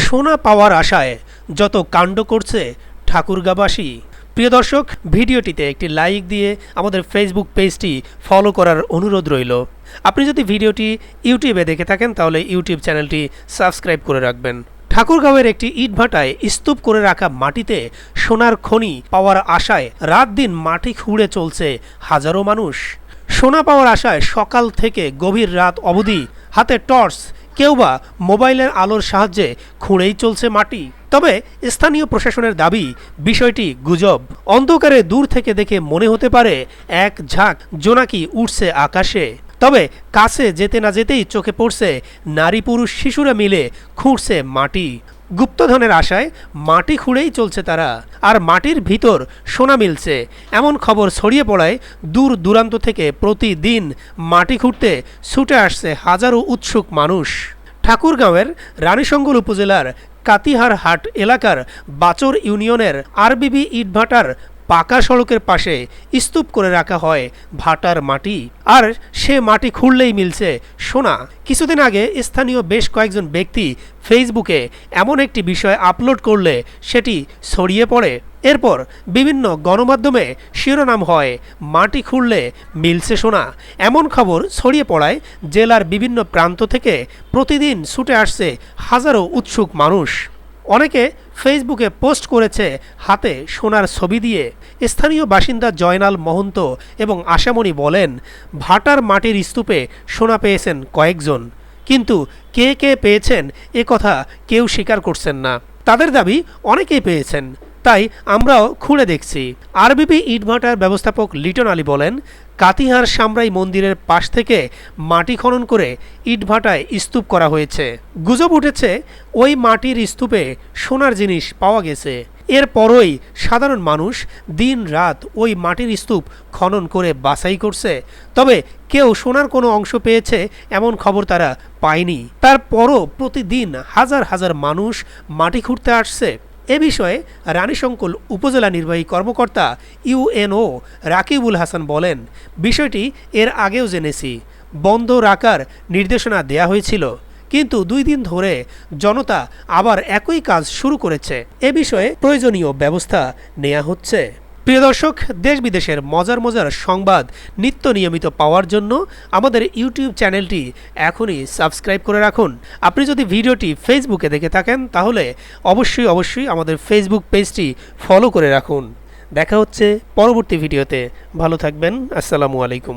সোনা পাওয়ার আশায় যত কাণ্ড করছে ঠাকুরগাঁবাসী। প্রিয় দর্শক, ভিডিওটিতে একটি লাইক দিয়ে আমাদের ফেসবুক পেজটি ফলো করার অনুরোধ রইল। আপনি যদি ভিডিওটি ইউটিউবে দেখে থাকেন তাহলে ইউটিউব চ্যানেলটি সাবস্ক্রাইব করে রাখবেন। ঠাকুরগাঁওয়ের একটি ইটভাটায় স্তূপ করে রাখা মাটিতে সোনার খনি পাওয়ার আশায় রাত দিন মাটি খুঁড়ে চলছে হাজারো মানুষ। সোনা পাওয়ার আশায় সকাল থেকে গভীর রাত অবধি হাতে টর্চ, কেউ বা মোবাইলের আলোর সাহায্যে খুঁড়েই চলছে মাটি। তবে স্থানীয় প্রশাসনের দাবি বিষয়টি গুজব। অন্ধকারে দূর থেকে দেখে মনে হতে পারে এক ঝাঁক জোনাকি উঠছে আকাশে। তবে কাছে যেতে না যেতেই চোখে পড়ছে নারী পুরুষ শিশুরা মিলে খুঁড়ছে মাটি। গুপ্তধনের আশায় মাটি খুঁড়েই চলছে তারা, আর মাটির ভিতর সোনা মিলছে এমন খবর ছড়িয়ে পড়ায় দূর দূরান্ত থেকে প্রতিদিন মাটি খুঁড়তে ছুটে আসছে হাজারো উৎসুক মানুষ। ঠাকুরগাঁওয়ের রানীশঙ্গল উপজেলার কাতিহার হাট এলাকার বাচর ইউনিয়নের আরবিবি ইটভাটার পাকা সড়কের পাশে স্তূপ করে রাখা হয় ভাটার মাটি, আর সে মাটি খুঁড়লেই মিলছে সোনা। কিছুদিন আগে স্থানীয় বেশ কয়েকজন ব্যক্তি ফেসবুকে এমন একটি বিষয় আপলোড করলে সেটি ছড়িয়ে পড়ে। এরপর বিভিন্ন গণমাধ্যমে শিরোনাম হয় মাটি খুঁড়লে মিলছে সোনা। এমন খবর ছড়িয়ে পড়ায় জেলার বিভিন্ন প্রান্ত থেকে প্রতিদিন ছুটে আসছে হাজারো উৎসুক মানুষ। অনেকে ফেসবুকে পোস্ট করেছে হাতে সোনার ছবি দিয়ে। স্থানীয় বাসিন্দা জয়নাল মহন্ত এবং আশামণি বলেন, ভাটার মাটির স্তূপে সোনা পেয়েছেন কয়েকজন, কিন্তু কে কে পেয়েছেন এ কথা কেউ স্বীকার করছেন না। তাদের দাবি অনেকেই পেয়েছেন, তাই আমরাও খুঁড়ে দেখছি। আরবিবি ইটভাটার ব্যবস্থাপক লিটন আলী বলেন, কাতিহার সামরাই মন্দিরের পাশ থেকে মাটি খনন করে ইটভাটায় স্তূপ করা হয়েছে। গুজব উঠেছে ওই মাটির স্তূপে সোনার জিনিস পাওয়া গেছে। এরপরই সাধারণ মানুষ দিন রাত ওই মাটির স্তূপ খনন করে বাছাই করছে। তবে কেউ সোনার কোনো অংশ পেয়েছে এমন খবর তারা পায়নি। তারপরও প্রতিদিন হাজার হাজার মানুষ মাটি খুঁড়তে আসছে। এ বিষয়ে রানীশঙ্কল উপজেলা নির্বাহী কর্মকর্তা ইউএনও রাকিবুল হাসান বলেন, বিষয়টি এর আগেও জেনেছি, বন্ধ রাখার নির্দেশনা দেয়া হয়েছিল, কিন্তু 2 দিন ধরে জনতা আবার একই কাজ শুরু করেছে। এ বিষয়ে প্রয়োজনীয় ব্যবস্থা নেওয়া হচ্ছে। প্রিয় দর্শক, দেশ বিদেশের মজার মজার সংবাদ নিত্য নিয়মিত পাওয়ার জন্য আমাদের ইউটিউব চ্যানেলটি এখনই সাবস্ক্রাইব করে রাখুন। আপনি যদি ভিডিওটি ফেসবুকে দেখে থাকেন তাহলে অবশ্যই আমাদের ফেসবুক পেজটি ফলো করে রাখুন। দেখা হচ্ছে পরবর্তী ভিডিওতে। ভালো থাকবেন। আসসালামু আলাইকুম।